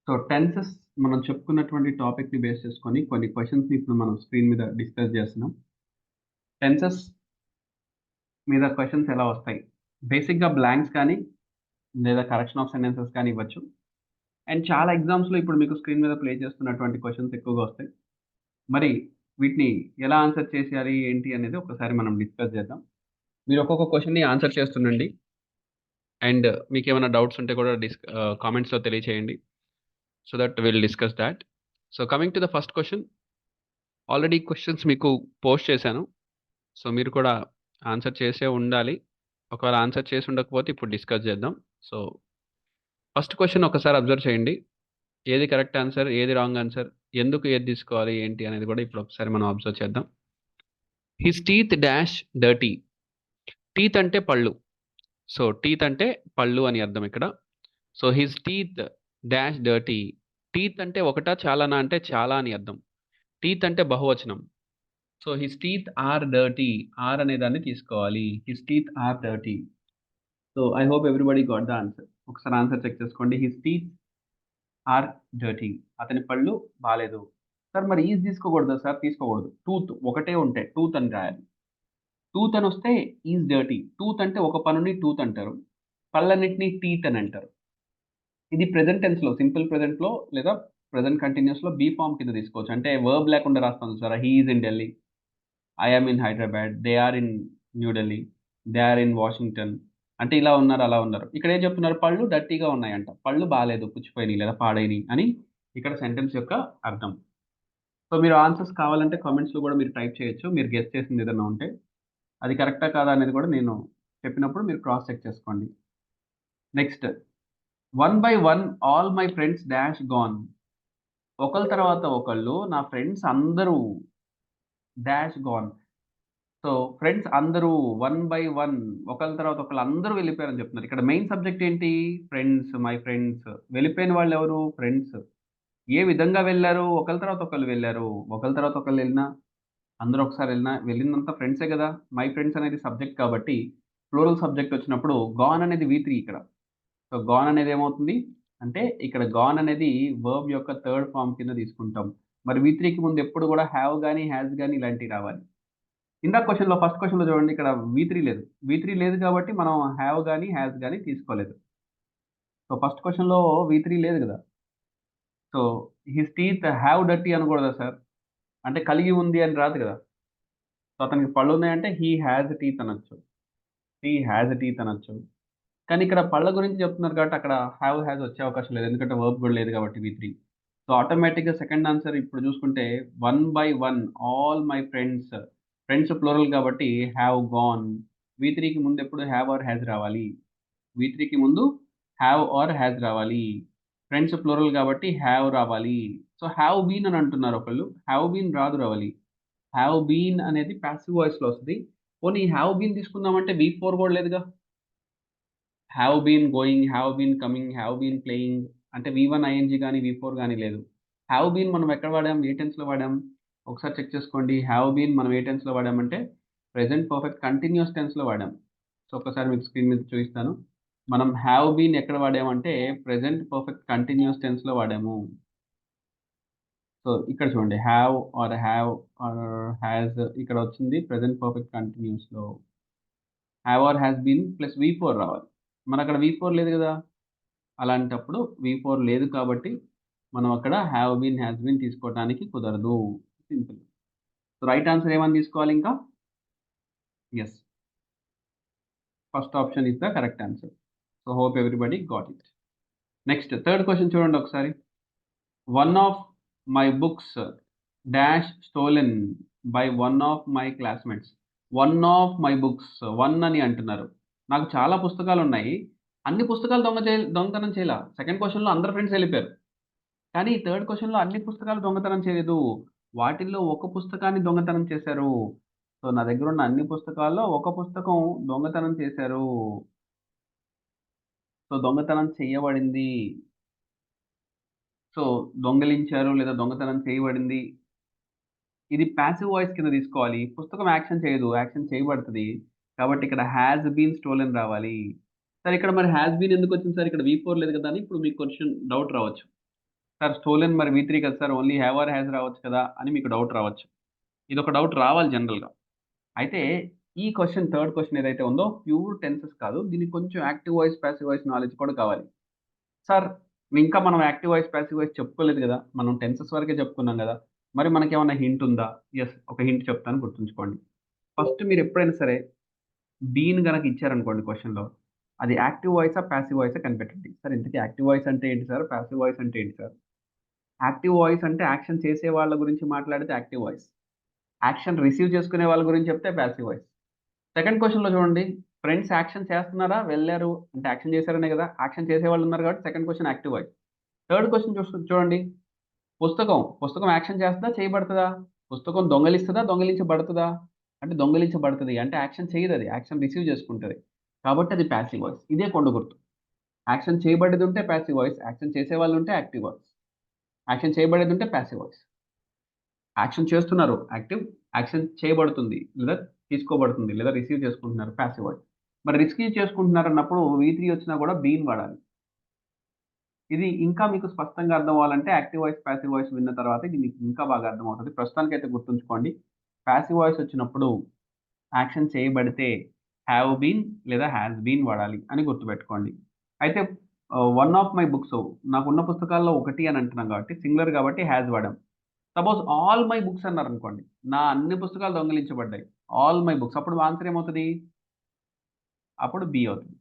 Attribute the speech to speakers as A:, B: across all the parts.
A: So tenses మనం చెప్పుకున్నటువంటి టాపిక్‌ని బేస్ చేసుకొని కొన్ని క్వెషన్స్‌ని ఇప్పుడు మనం స్క్రీన్ మీద డిస్కస్ చేస్తున్నాం. టెన్సెస్ మీద క్వెషన్స్ ఎలా వస్తాయి? బేసిక్‌గా బ్లాంక్స్ కానీ, లేదా కరెక్షన్ ఆఫ్ సెంటెన్సెస్ కానీ ఇవ్వచ్చు. అండ్ చాలా ఎగ్జామ్స్‌లో ఇప్పుడు మీకు స్క్రీన్ మీద ప్లే చేస్తున్నటువంటి క్వెషన్స్ ఎక్కువగా వస్తాయి. మరి వీటిని ఎలా ఆన్సర్ చేసేయాలి, ఏంటి అనేది ఒకసారి మనం డిస్కస్ చేద్దాం. మీరు ఒక్కొక్క క్వెషన్‌ని ఆన్సర్ చేస్తుండండి. అండ్ మీకేమైనా డౌట్స్ ఉంటే కూడా కామెంట్స్‌లో తెలియచేయండి. So that will discuss thought. So coming to the first question. Already questions మీకు పోస్ట్ చేశాను. సో, మీరు కూడా ఆన్సర్ చేసే ఉండాలి. ఒకవేళ ఆన్సర్ చేసి ఉండకపోతే ఇప్పుడు డిస్కస్ చేద్దాం. సో, ఫస్ట్ క్వెషన్ ఒకసారి అబ్జర్వ్ చేయండి. ఏది కరెక్ట్ ఆన్సర్? ఏది రాంగ్ ఆన్సర్? ఎందుకు ఏది తీసుకోవాలి? ఏంటి అనేది కూడా ఇప్పుడు ఒకసారి మనం అబ్జర్వ్ చేద్దాం. His teeth dash dirty. Teeth అంటే పళ్ళు. సో, టీత్ అంటే పళ్ళు అని అర్థం ఇక్కడ. So, his teeth dash dirty. Teeth అంటే ఒకటా? చాలానా? అంటే చాలా అని అర్థం. టీత్ అంటే బహువచనం. So, his teeth are dirty. Are అనే దాన్ని తీసుకోవాలి. His teeth are dirty. So, I hope everybody got the answer. ఒకసారి ఆన్సర్ చెక్ చేసుకోండి. His teeth are dirty. అతని పళ్ళు బాలేదు. సార్ మరి ఈజ్ తీసుకోకూడదా సార్? తీసుకోకూడదు. టూత్ ఒకటే ఉంటే టూత్ అని రాయాలి. టూత్ అనొస్తే ఈజ్ డర్టీ. టూత్ అంటే ఒక పనుని టూత్ అంటారు. పళ్ళన్నిటిని టీత్ అని అంటారు. ఇది ప్రెజెంట్ టెన్స్‌లో సింపుల్ ప్రెజెంట్‌లో లేదా ప్రెజెంట్ కంటిన్యూయస్‌లో బీ ఫార్మ్ కింద తీసుకోవచ్చు. అంటే వర్బ్ లేకుండా రాస్తాం చూసారా? He is in Delhi. I am in Hyderabad. They are in New Delhi. They are in Washington. అంటే ఇలా ఉన్నారు, అలా ఉన్నారు. ఇక్కడ ఏం చెప్తున్నారు? పళ్ళు డర్టీగా ఉన్నాయంట. పళ్ళు బాలేదు, పుచ్చిపోయినియి లేదా పాడైనియి అని ఇక్కడ సెంటెన్స్ యొక్క అర్థం. సో, మీరు ఆన్సర్స్ కావాలంటే కామెంట్స్‌లో కూడా మీరు టైప్ చేయొచ్చు. మీరు గెస్ చేసింది ఏదన్నా ఉంటే. అది కరెక్టా కాదా అనేది కూడా నేను చెప్పినప్పుడు మీరు క్రాస్ చెక్ చేసుకోండి. Next one by one all my friends dash gone. ఒకళ్ళ తర్వాత ఒకళ్ళు నా ఫ్రెండ్స్ అందరూ డాష్ గాన్. సో, ఫ్రెండ్స్ అందరూ వన్ బై వన్ ఒకళ్ళ తర్వాత ఒకళ్ళు అందరూ వెళ్ళిపోయారని చెప్తున్నారు. ఇక్కడ మెయిన్ సబ్జెక్ట్ ఏంటి? Friends, my friends. వెళ్ళిపోయిన వాళ్ళెవరు? ఫ్రెండ్స్. ఏ విధంగా వెళ్లారు? ఒకళ్ళ తర్వాత ఒకళ్ళు వెళ్లారు. ఒకళ్ళ తర్వాత ఒకళ్ళు ఎళ్ళినా, అందరూ ఒకసారి ఎళ్ళినా, వెళ్ళిందంతా ఫ్రెండ్సే గదా! మై ఫ్రెండ్స్ అనేది సబ్జెక్ట్ కాబట్టి, ప్లూరల్ సబ్జెక్ట్ వచ్చినప్పుడు గాన్ అనేది వి3 ఇక్కడ. సో, గాన్ అనేది ఏమవుతుంది? అంటే ఇక్కడ గాన్ అనేది వర్బ్ యొక్క థర్డ్ ఫార్మ్ కింద తీసుకుంటాం. మరి వి3కి ముందు ఎప్పుడు గూడా హావ్ గాని, హాస్ గాని ఇలాంటివి రావాలి. ఇందాక క్వెషన్‌లో ఫస్ట్ క్వెషన్‌లో చూడండి ఇక్కడ వి3 లేదు. వి3 లేదు కాబట్టి మనం హావ్ గాని, హాస్ గాని తీసుకోలేదు. సో, ఫస్ట్ క్వెషన్‌లో వి3 లేదు గదా! So, his teeth have dirty అనకూడదా సార్? అంటే కలిగి ఉంది అని రాదు గదా! సో, అతనికి పళ్ళున్నాయంటే హి హాస్ టీత్ అనొచ్చు. హి హాస్ టీత్ అనొచ్చు. కానీ ఇక్కడ పళ్ళ గురించి చెప్తున్నారు కాబట్టి అక్కడ హావ్, హాస్ వచ్చే అవకాశం లేదు. ఎందుకంటే వర్బ్ గూడా లేదు కాబట్టి వి3. సో, ఆటోమేటిక్‌గా సెకండ్ ఆన్సర్ ఇప్పుడు చూసుకుంటే one by one all my friends. Friends plural కాబట్టి హావ్ గాన్. వి3కి ముందు ఎప్పుడు హావ్ ఆర్ హాస్ రావాలి. వి3కి ముందు హావ్ ఆర్ హాస్ రావాలి. ఫ్రెండ్స్ ప్లూరల్ కాబట్టి హావ్ రావాలి. సో, హావ్ బీన్ అని అంటున్నారు ఒకళ్ళు. హావ్ బీన్ రాదు రావాలి. హావ్ బీన్ అనేది పాసివ్ వాయిస్‌లో వస్తది. పోనీ హావ్ బీన్ తీసుకుందామంటే వి4 గూడా లేదుగా. Have been going, have been coming, have been playing అంటే వి1 ఐఎన్‌జీ గాని, వి4 గాని లేదు. హావ్ బీన్ మనం ఎక్కడ వాడాం? ఏ టెన్స్‌లో వాడాం? ఒకసారి చెక్ చేసుకోండి. హావ్ బీన్ మనం ఏ టెన్స్‌లో వాడామంటే ప్రెజెంట్ పర్ఫెక్ట్ కంటిన్యూయస్ టెన్స్‌లో వాడాం. సో, ఒక్కసారి మీకు స్క్రీన్ మీద చూపిస్తాను. మనం హావ్ బీన్ ఎక్కడ వాడామంటే ప్రెజెంట్ పర్ఫెక్ట్ కంటిన్యూయస్ టెన్స్‌లో వాడాము. సో, ఇక్కడ చూడండి హావ్ ఆర్ హాస్ ఇక్కడ వచ్చింది ప్రెజెంట్ పర్ఫెక్ట్ కంటిన్యూయస్‌లో. Have or has been plus వి4 రావాలి. మరక్కడ వి4 లేదు గదా! అలాంటప్పుడు వి4 లేదు కాబట్టి, మనం అక్కడ హావ్ బీన్, హాస్ బీన్ తీసుకోవటానికి కుదరదు. సింపుల్. సో, రైట్ ఆన్సర్ ఏమని తీసుకోవాలి ఇంకా? Yes. First option is the correct answer. So, hope everybody got it. Next third question చూడండి ఒకసారి. One of my books dash stolen by one of my classmates. One of my books one అని అంటున్నారు. నాకు చాలా పుస్తకాలున్నాయి. అన్ని పుస్తకాలు దొంగతనం చేయలా. సెకండ్ క్వెషన్‌లో అందరు ఫ్రెండ్స్ ఎళ్ళిపోయారు. కానీ థర్డ్ క్వెషన్‌లో అన్ని పుస్తకాలు దొంగతనం చేయలేదు. వాటిల్లో ఒక పుస్తకాన్ని దొంగతనం చేశారు. సో, నా దగ్గరున్న అన్ని పుస్తకాల్లో ఒక పుస్తకం దొంగతనం చేశారు. సో, దొంగతనం చెయ్యబడింది. సో, దొంగిలించారు లేదా దొంగతనం చేయబడింది. ఇది పాసివ్ వాయిస్ కింద తీసుకోవాలి. పుస్తకం యాక్షన్ చేయదు. యాక్షన్ చేయబడతది. కాబట్టి ఇక్కడ హాస్ బీన్ స్టోలెన్ రావాలి. సరే ఇక్కడ మరి హాస్ బీన్ ఎందుకొచ్చింది సార్? ఇక్కడ వి4 లేదు కదా! అని ఇప్పుడు మీకు కొంచెం డౌట్ రావచ్చు. సార్ స్టోలెన్ మరి V3 కదా sir only have or has రావచ్చు కదా అని మీకు డౌట్ రావచ్చు. ఇదొక డౌట్ రావాలి జనరల్‌గా. అయితే ఈ క్వెషన్ థర్డ్ క్వెషన్ ఏదైతే ఉందో ప్యూర్ టెన్సెస్ కాదు. దీనికి కొంచెం active voice, passive voice knowledge కూడా కావాలి. సార్ ఇంకా మనం యాక్టివ్ వాయిస్, పాసివ్ వాయిస్ చెప్పుకోలేదు గదా! మనం టెన్సెస్ వరకే చెప్పుకున్నాం గదా! మరి మనకేమన్నా హింట్ ఉందా? యెస్. ఒక హింట్ చెప్తాను గుర్తుంచుకోండి. ఫస్ట్ మీరెప్పుడైనా సరే బీన్ గనక ఇచ్చారనుకోండి క్వెషన్‌లో అది యాక్టివ్ వాయిసా? పాసివ్ వాయిసా? కనిపెట్టండి. సార్ ఇంతకీ యాక్టివ్ వాయిస్ అంటే ఏంటి సార్? పాసివ్ వాయిస్ అంటే ఏంటి సార్? యాక్టివ్ వాయిస్ అంటే యాక్షన్ చేసే వాళ్ళ గురించి మాట్లాడితే యాక్టివ్ వాయిస్. యాక్షన్ రిసీవ్ చేసుకునే వాళ్ళ గురించి చెప్తే పాసివ్ వాయిస్. సెకండ్ క్వెషన్‌లో చూడండి. ఫ్రెండ్స్ యాక్షన్ చేస్తున్నారా? వెళ్లారు అంటే యాక్షన్ చేశారనే గదా! యాక్షన్ చేసేవాళ్ళున్నారు కాబట్టి second question active voice. Third question చూడండి. పుస్తకం యాక్షన్ చేస్తదా? చేయబడతదా? పుస్తకం దొంగిలిస్తదా? దొంగిలించబడతదా? అంటే దొంగిలించబడతది. అంటే యాక్షన్ చేయదది. యాక్షన్ రిసీవ్ చేసుకుంటది. కాబట్టి అది పాసివ్ వాయిస్. ఇదే కొండ గుర్తు. యాక్షన్ చేయబడేదుంటే పాసివ్ వాయిస్. యాక్షన్ చేసేవాళ్ళుంటే యాక్టివ్ వాయిస్. యాక్షన్ చేయబడేదుంటే పాసివ్ వాయిస్. యాక్షన్ చేస్తున్నారు యాక్టివ్. యాక్షన్ చేయబడుతుంది. లేదా తీసుకోబడుతుంది. లేదా రిసీవ్ చేసుకుంటున్నారు పాసివ్ వాయిస్. మరి రిసీవ్ చేసుకుంటున్నారన్నప్పుడు V3 వచ్చినా కూడా బీన్ వాడాలి. ఇది ఇంకా మీకు స్పష్టంగా అర్థం అవ్వాలంటే యాక్టివ్ వాయిస్, పాసివ్ వాయిస్ విన్న తర్వాత ఇది మీకు ఇంకా బాగా అర్థమవుతది. ప్రస్తుతానికైతే గుర్తుంచుకోండి. పాసివ్ వాయిస్ వచ్చినప్పుడు యాక్షన్ చేయబడితే హావ్ బీన్ లేదా హాస్ బీన్ వాడాలి అని గుర్తుపెట్టుకోండి. అయితే వన్ ఆఫ్ మై బుక్స్ నాకున్న పుస్తకాల్లో ఒకటి అని అంటున్నాం కాబట్టి సింగులర్ కాబట్టి హాస్ వాడాం. సపోజ్ ఆల్ మై బుక్స్ అన్నారనుకోండి. నా అన్ని పుస్తకాలు దొంగిలించబడ్డాయి. ఆల్ మై బుక్స్ అప్పుడు ఆన్సర్ ఏమవుతది? అప్పుడు బి అవుతది.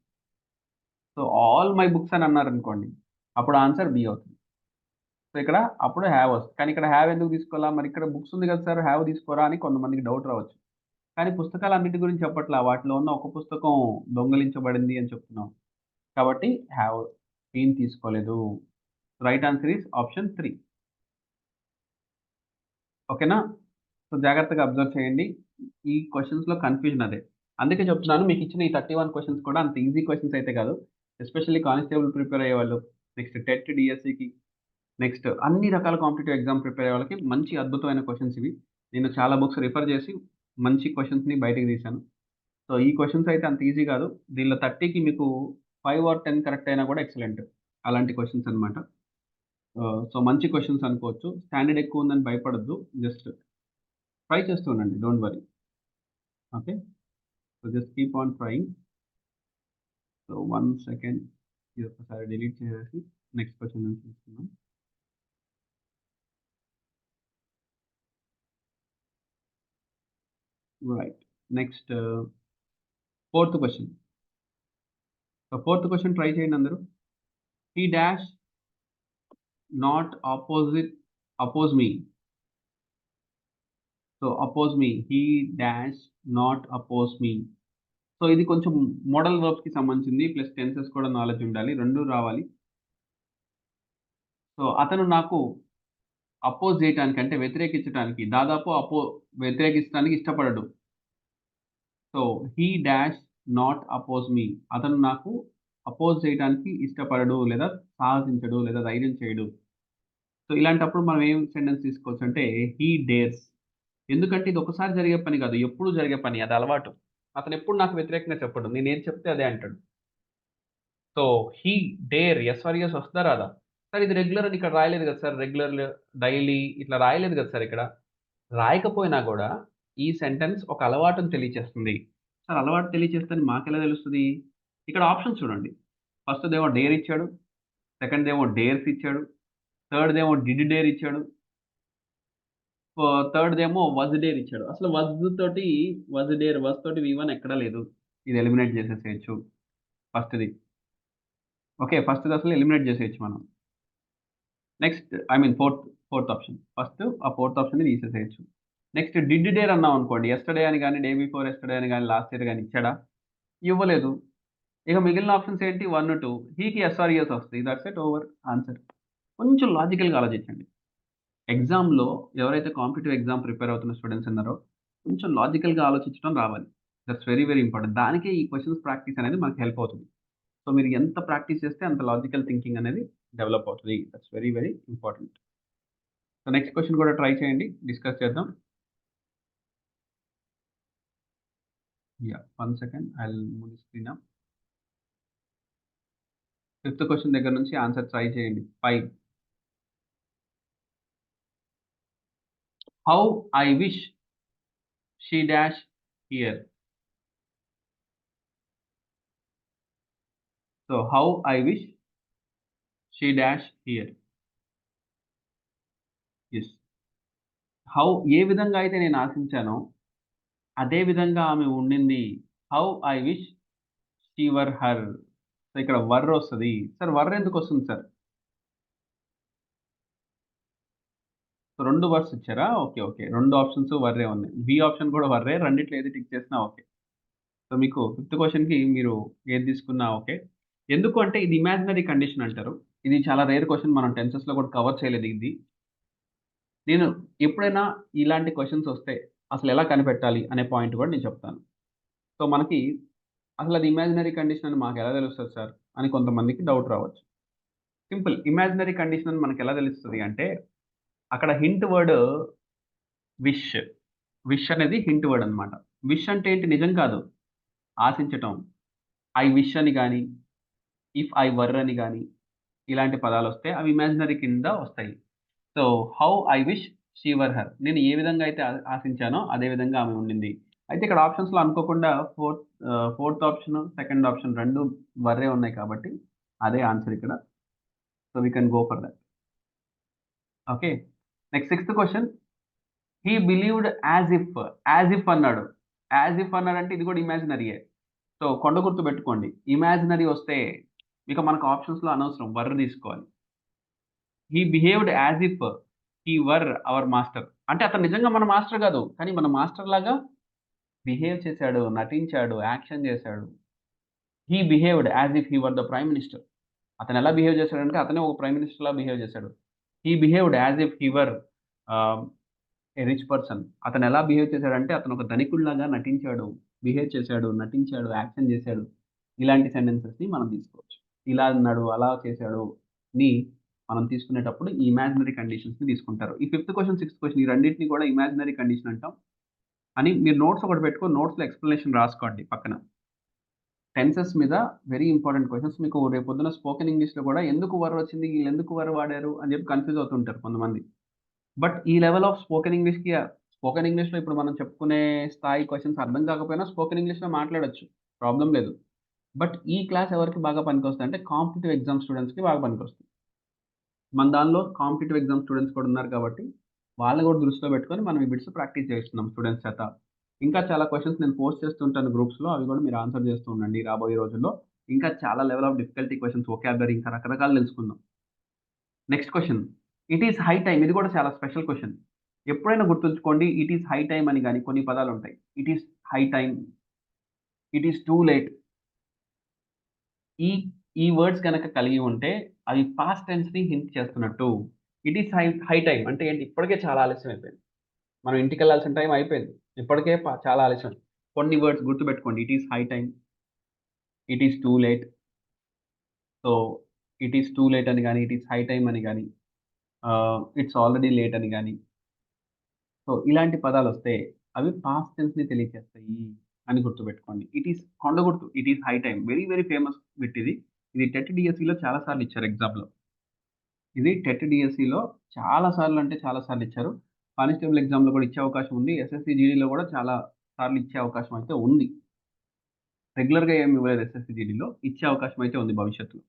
A: సో, ఆల్ మై బుక్స్ అని అన్నారనుకోండి. అప్పుడు ఆన్సర్ బి అవుతది. సో, ఇక్కడ అప్పుడు హావ్ వస్తది. కానీ ఇక్కడ హావ్ ఎందుకు తీసుకోవాలా? మరి ఇక్కడ బుక్స్ ఉంది కదా సార్ హావ్ తీసుకోరా అని కొంతమందికి డౌట్ రావచ్చు. కానీ పుస్తకాలన్నిటి గురించి చెప్పట్లా. వాటిలో ఉన్న ఒక పుస్తకం దొంగిలించబడింది అని చెప్తున్నాం. కాబట్టి హావ్ బీన్ తీసుకోలేదు. Right answer is option 3. ఓకేనా? సో, జాగ్రత్తగా అబ్జర్వ్ చేయండి. ఈ క్వెషన్స్‌లో కన్‌ఫ్యూజన్ అదే. అందుకే చెప్తున్నాను మీకిచ్చిన ఈ 31 క్వెషన్స్ కూడా అంత ఈజీ క్వెషన్స్ అయితే కాదు. ఎస్పెషల్లీ కానిస్టేబుల్ ప్రిపేర్ అయ్యేవాళ్ళు, నెక్స్ట్ టెట్, డీఎస్‌సీకి, నెక్స్ట్ అన్ని రకాల కాంపిటీటివ్ ఎగ్జామ్ ప్రిపేర్ అయ్యే వాళ్ళకి మంచి అద్భుతమైన క్వెషన్స్ ఇవి. నేను చాలా బుక్స్ రిఫర్ చేసి మంచి క్వెషన్స్‌ని బయటికి తీశాను. సో, ఈ క్వెషన్స్ అయితే అంత ఈజీ కాదు. దీనిలో 30కి మీకు 5 ఆర్ 10 కరెక్ట్ అయినా కూడా ఎక్సలెంట్. అలాంటి క్వెషన్స్ అన్నమాట. సో, మంచి క్వెషన్స్ అనుకోవచ్చు. స్టాండర్డ్ ఎక్కువ ఉందని భయపడొద్దు. జస్ట్ ట్రై చేస్తూ ఉండండి. Don't worry. Okay. So, just keep on trying. So, 1 second ఇదొక్కసారి డిలీట్ చేసేసి నెక్స్ట్ క్వెషన్ నుంచి తీసుకుందాం. Right. Next fourth question. So, fourth question try చేయండి అందరూ. He dash not oppose me. So, oppose me. He dash not oppose me. So, ఇది కొంచెం model వర్బ్స్‌కి సంబంధించింది. Plus tenses కూడా నాలెడ్జ్ ఉండాలి. 2 రావాలి. సో, అతను నాకు అపోజ్ చేయటానికి అంటే వ్యతిరేకించటానికి దాదాపు వ్యతిరేకించడానికి ఇష్టపడడు. So, he dash not oppose me. అతను నాకు అపోజ్ చేయటానికి ఇష్టపడడు లేదా సాహసించడు లేదా ధైర్యం చేయడు. సో, ఇలాంటప్పుడు మనం ఏం సెంటెన్స్ తీసుకోవచ్చంటే హి డేర్స్. ఎందుకంటే ఇది ఒకసారి జరిగే పని కాదు. ఎప్పుడూ జరిగే పని. అది అలవాటు. అతనెప్పుడు నాకు వ్యతిరేకంగా చెప్పడు. నేనేది చెప్తే అదే అంటాడు. So, he dare yes or yes వస్తదా రాదా? సార్ ఇది రెగ్యులర్ అని ఇక్కడ రాయలేదు కదా సార్. రెగ్యులర్, డైలీ ఇట్లా రాయలేదు కదా సార్ ఇక్కడ. రాయకపోయినా గూడా ఈ సెంటెన్స్ ఒక అలవాటుని తెలియచేస్తుంది. సార్ అలవాటు తెలియచేస్తదని మాకెలా తెలుస్తది? ఇక్కడ ఆప్షన్స్ చూడండి. ఫస్ట్‌దేమో డేర్ ఇచ్చాడు. సెకండ్‌దేమో డేర్స్ ఇచ్చాడు. థర్డ్‌దేమో డిడ్ డేర్ ఇచ్చాడు. థర్డ్‌దేమో వాస్ డేర్ ఇచ్చాడు. అసలు వాస్ తోటి వి1 ఎక్కడా లేదు. ఇది ఎలిమినేట్ చేసేసేయొచ్చు ఫస్ట్‌ది. ఓకే. ఫస్ట్‌ది అసలు ఎలిమినేట్ చేసేయొచ్చు మనం. Next I mean fourth option. ఆ ఫోర్త్ ఆప్షన్‌ని తీసేసేయొచ్చు. నెక్స్ట్ డిడ్ డేర్ అన్నామనుకోండి. యెస్టర్‌డే అని గాని, డే బిఫోర్ యెస్టర్‌డే అని గాని, లాస్ట్ ఇయర్ గాని ఇచ్చాడా? ఇవ్వలేదు. ఇక మిగిలిన ఆప్షన్స్ ఏంటి 1, 2 హీకి యెస్ ఆర్ యెస్ వస్తాయి. That's it over answer. కొంచెం లాజికల్‌గా ఆలోచించండి. ఎగ్జామ్‌లో ఎవరైతే కాంపిటీటివ్ ఎగ్జామ్ ప్రిపేర్ అవుతున్న స్టూడెంట్స్ ఉన్నారో, కొంచెం లాజికల్‌గా ఆలోచించడం రావాలి. That's very, very important. దానికే ఈ క్వెషన్స్ ప్రాక్టీస్ అనేది మనకు హెల్ప్ అవుతది. సో, మీరు ఎంత ప్రాక్టీస్ చేస్తే అంత లాజికల్ థింకింగ్ అనేది డెవలప్ అవుతది. That's very, very important. So, next question కూడా ట్రై చేయండి. డిస్కస్ చేద్దాం. Yeah! 1 second. I will move the screen up. Fifth question దగ్గర నుంచి ఆన్సర్ ట్రై చేయండి. 5 how I wish she dash here. So how I wish she dash here. Yes. How ఏ విధంగా అయితే నేను ఆశించానో, అదే విధంగా ఆమె ఉండింది. How I wish she were her. So ఇక్కడ వర్ ఒస్తది. సార్ వర్ ఎందుకొస్తుంది సార్? సో 2 వర్స్ ఇచ్చారా? ఓకే. ఓకే. 2 ఆప్షన్స్ వర్రే ఉన్నాయి. బి ఆప్షన్ కూడా వర్రే. రెండిట్లో ఏది టిక్ చేసినా ఓకే. సో మీకు ఫిఫ్త్ క్వెషన్‌కి మీరు ఏది తీసుకున్నా ఓకే. ఎందుకు అంటే ఇది ఇమాజినరీ కండిషన్ అంటారు. ఇది చాలా రేర్ క్వెషన్. మనం టెన్సెస్‌లో కూడా కవర్ చేయలేదు ఇది. నేను ఎప్పుడైనా ఇలాంటి క్వెషన్స్ వస్తే అసలెలా కనిపెట్టాలి అనే పాయింట్ కూడా నేను చెప్తాను. సో మనకి అసలది ఇమాజినరీ కండిషన్ అని మాకెలా తెలుస్తది సార్? అని కొంతమందికి డౌట్ రావచ్చు. సింపుల్. ఇమాజినరీ కండిషన్ అని మనకెలా తెలుస్తది అంటే, అక్కడ హింట్ వర్డ్ విష్. విష్ అనేది హింట్ వర్డ్ అన్నమాట. విష్ అంటే ఏంటి? నిజం కాదు. ఆశించటం. ఐ విష్ అని గాని, ఇఫ్ ఐ వర్ అని గాని, ఇలాంటి పదాలొస్తే అవి ఇమాజినరీ కింద వస్తాయి. So, how I wish she were her. నేను ఏ విధంగా అయితే ఆశించానో అదే విధంగా ఆమె ఉండింది. అయితే ఇక్కడ ఆప్షన్స్‌లో అనుకోకుండా ఫోర్త్ ఆప్షన్, సెకండ్ ఆప్షన్ 2 వర్రే ఉన్నాయి కాబట్టి అదే ఆన్సర్ ఇక్కడ. So, we can go for that. Okay. Next sixth question. He believed as if అన్నాడు. యాస్ ఇఫ్ అన్నాడంటే ఇది కూడా ఇమాజినరీయే. సో, కొండ గుర్తు పెట్టుకోండి. ఇమాజినరీ వస్తే ఇక మనకు ఆప్షన్స్‌లో అనవసరం. వర్ తీసుకోవాలి. He behaved as if he were our master. అంటే అతను నిజంగా మన మాస్టర్ కాదు. కానీ మన మాస్టర్ లాగా బిహేవ్ చేశాడు, నటించాడు, యాక్షన్ చేశాడు. He behaved as if he were the prime minister. అతను ఎలా బిహేవ్ చేశాడంటే అతనే ఒక ప్రైమ్ మినిస్టర్‌లా బిహేవ్ చేశాడు. He behaved as if he వర్ ఆహ్, ఎ రిచ్ పర్సన్. అతను ఎలా బిహేవ్ చేశాడంటే అతను ఒక ధనికుడిలాగా నటించాడు, బిహేవ్ చేశాడు, నటించాడు, యాక్షన్ చేశాడు. ఇలాంటి సెంటెన్సెస్‌ని మనం తీసుకోవచ్చు. ఇలా అన్నాడు, అలా చేశాడు అని మనం తీసుకునేటప్పుడు ఈ ఇమాజినరీ కండిషన్స్‌ని తీసుకుంటారు. ఈ ఫిఫ్త్ క్వెషన్, సిక్స్త్ క్వెషన్ ఈ రెండిటిని కూడా ఇమాజినరీ కండిషన్ అంటాం. అని మీరు నోట్స్ ఒకటి పెట్టుకొని నోట్స్‌లో ఎక్స్‌ప్లనేషన్ రాసుకోండి పక్కన. టెన్సెస్ మీద వెరీ ఇంపార్టెంట్ క్వెషన్స్ మీకు రేపొద్దున స్పోకెన్ ఇంగ్లీష్‌లో కూడా ఎందుకు వర్ వచ్చింది? ఈళ్ళెందుకు వర్ వాడారు? అని చెప్పి కన్‌ఫ్యూజ్ అవుతుంటారు కొంతమంది. బట్ ఈ లెవెల్ ఆఫ్ స్పోకెన్ ఇంగ్లీష్‌లో ఇప్పుడు మనం చెప్పుకునే స్థాయి క్వెషన్స్ అర్థం కాకపోయినా స్పోకెన్ ఇంగ్లీష్‌లో మాట్లాడొచ్చు. ప్రాబ్లమ్ లేదు. బట్ ఈ క్లాస్ ఎవరికి బాగా పనికొస్తాయంటే కాంపిటీటివ్ ఎగ్జామ్ స్టూడెంట్స్‌కి బాగా పనికొస్తాయి. మన దానిలో కాంపిటీటివ్ ఎగ్జామ్ స్టూడెంట్స్ కూడా ఉన్నారు కాబట్టి, వాళ్ళని కూడా దృష్టిలో పెట్టుకొని మనం ఈ బిట్స్ ప్రాక్టీస్ చేయిస్తున్నాం స్టూడెంట్స్ చేత. ఇంకా చాలా క్వెషన్స్ నేను పోస్ట్ చేస్తుంటాను గ్రూప్స్‌లో. అవి కూడా మీరు ఆన్సర్ చేస్తూ ఉండండి రాబోయే రోజుల్లో. ఇంకా చాలా level of difficulty questions, vocabulary ఇంకా రకరకాలు తెలుసుకుందాం. Next question. It is high time. ఇది కూడా చాలా స్పెషల్ క్వెషన్. ఎప్పుడైనా గుర్తుంచుకోండి ఇట్ ఈస్ హై టైమ్ అని గాని కొన్ని పదాలుంటాయి. It is high time, it is too late. ఈ ఈ వర్డ్స్ గనక కలిగి ఉంటే అవి పాస్ట్ టెన్స్‌ని హింట్ చేస్తున్నట్టు. ఇట్ ఈస్ హై టైమ్ అంటే ఏంటి? ఇప్పటికే చాలా ఆలస్యం అయిపోయింది. మనం ఇంటికెళ్ళాల్సిన టైం అయిపోయింది. ఇప్పటికే చాలా ఆలస్యం. కొన్ని వర్డ్స్ గుర్తుపెట్టుకోండి. It is high time, it is too late. So, it is too late అని గాని, ఇట్ ఈస్ హై టైమ్ అని గాని, ఇట్స్ ఆల్రెడీ లేట్ అని గాని, సో, ఇలాంటి పదాలొస్తే అవి పాస్ట్ టెన్స్‌ని తెలియజేస్తాయి అని గుర్తుపెట్టుకోండి. ఇట్ ఈస్ కొండ గుర్తు. It is high time. Very very famous bit ఇది. ఇది టెట్ డీఎస్‌సీలో చాలా సార్లు ఇచ్చారు ఎగ్జామ్‌లో. ఇది టెట్ డీఎస్‌సీలో చాలా సార్లు అంటే చాలా సార్లు ఇచ్చారు. కానిస్టేబుల్ ఎగ్జామ్‌లో కూడా ఇచ్చే అవకాశం ఉంది. ఎస్ఎస్‌సీ జీడీలో కూడా చాలా సార్లు ఇచ్చే అవకాశం అయితే ఉంది. రెగ్యులర్‌గా ఏమి ఇవ్వలేదు ఎస్ఎస్‌సీ జీడీలో. ఇచ్చే అవకాశం అయితే ఉంది భవిష్యత్తులో.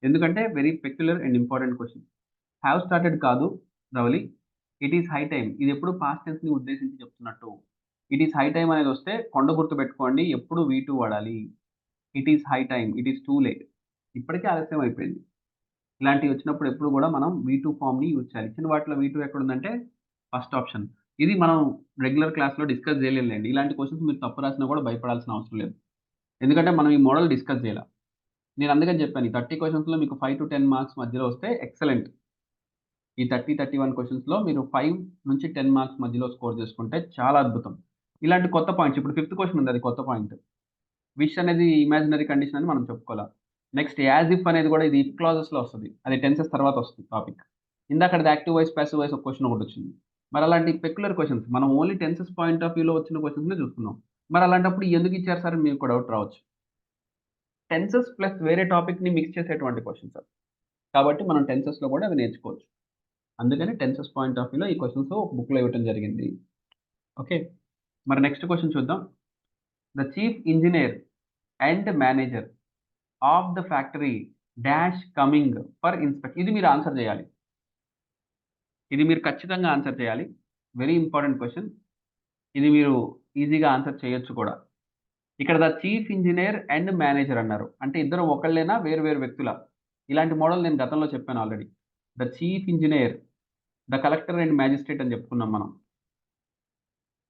A: ఎందుకంటే very peculiar and important question. Have started కాదు ధవలి. It is high time. ఇదెప్పుడు పాస్ట్ టెన్స్‌ని ఉద్దేశించి చెప్తున్నట్టు. ఇట్ ఈస్ హై టైమ్ అనేదొస్తే కొండ గుర్తుపెట్టుకోండి. ఎప్పుడు వి2 వాడాలి. It is high time. It is too late. ఇప్పటికే ఆలస్యం అయిపోయింది. ఇలాంటివి వచ్చినప్పుడు ఎప్పుడు కూడా మనం వి2 ఫార్మ్‌ని యూజ్ చేయాలి. ఇచ్చిన వాటిలో వి2 ఎక్కడుందంటే ఫస్ట్ ఆప్షన్. ఇది మనం రెగ్యులర్ క్లాస్‌లో డిస్కస్ చేయలేంలెండి. ఇలాంటి క్వెషన్స్ మీరు తప్పు రాసినా కూడా భయపడాల్సిన అవసరం లేదు. ఎందుకంటే మనం ఈ మోడల్ డిస్కస్ చేయలా. నేను అందుకని చెప్పాను. ఈ 30 క్వెషన్స్‌లో మీకు 5-10 మార్క్స్ మధ్యలో వస్తే ఎక్సలెంట్. ఈ 30, 31 క్వెషన్స్‌లో మీరు 5-10 మార్క్స్ మధ్యలో స్కోర్ చేసుకుంటే చాలా అద్భుతం. ఇలాంటి కొత్త పాయింట్స్ ఇప్పుడు ఫిఫ్త్ క్వెషన్ ఉంది అది కొత్త పాయింట్. విష్ అనేది ఇమాజినరీ కండిషన్ అని మనం చెప్పుకోలా. నెక్స్ట్ యాస్ ఇఫ్ అనేది కూడా ఇది ఇఫ్ క్లాజెస్‌లో వస్తది. అది టెన్సెస్ తర్వాత వస్తుంది టాపిక్. ఇందాకటిది యాక్టివ్ వాయిస్, పాసివ్ వాయిస్ ఒక క్వెషన్ ఒకటొచ్చింది. మరి అలాంటి పెక్యులర్ క్వెషన్స్ మనం ఓన్లీ టెన్సెస్ పాయింట్ ఆఫ్ వ్యూలో వచ్చిన క్వెషన్స్‌నే చూస్తున్నాం. మరి అలాంటప్పుడు ఎందుకు ఇచ్చారు సార్ అని మీకు డౌట్ రావచ్చు. టెన్సెస్ ప్లస్ వేరే టాపిక్‌ని మిక్స్ చేసేటువంటి క్వెషన్స్ అవి. కాబట్టి మనం టెన్సెస్‌లో కూడా అవి నేర్చుకోవచ్చు. అందుకని టెన్సెస్ పాయింట్ ఆఫ్ వ్యూలో ఈ క్వశ్చన్స్ బుక్లో ఇవ్వటం జరిగింది. ఓకే, మరి నెక్స్ట్ క్వశ్చన్ చూద్దాం. The chief engineer and manager of the factory dash coming for inspection. ఇది మీరు ఆన్సర్ చేయాలి. ఇది మీరు ఖచ్చితంగా ఆన్సర్ చేయాలి. Very important question. ఇది మీరు ఈజీగా ఆన్సర్ చేయొచ్చు కూడా. ఇక్కడ the chief engineer and manager అన్నారు. అంటే ఇద్దరు ఒకళ్ళేనా వేరు వేరు వ్యక్తుల? ఇలాంటి మోడల్ నేను గతంలో చెప్పాను already. The chief engineer, the collector and magistrate అని చెప్పుకున్నాం మనం.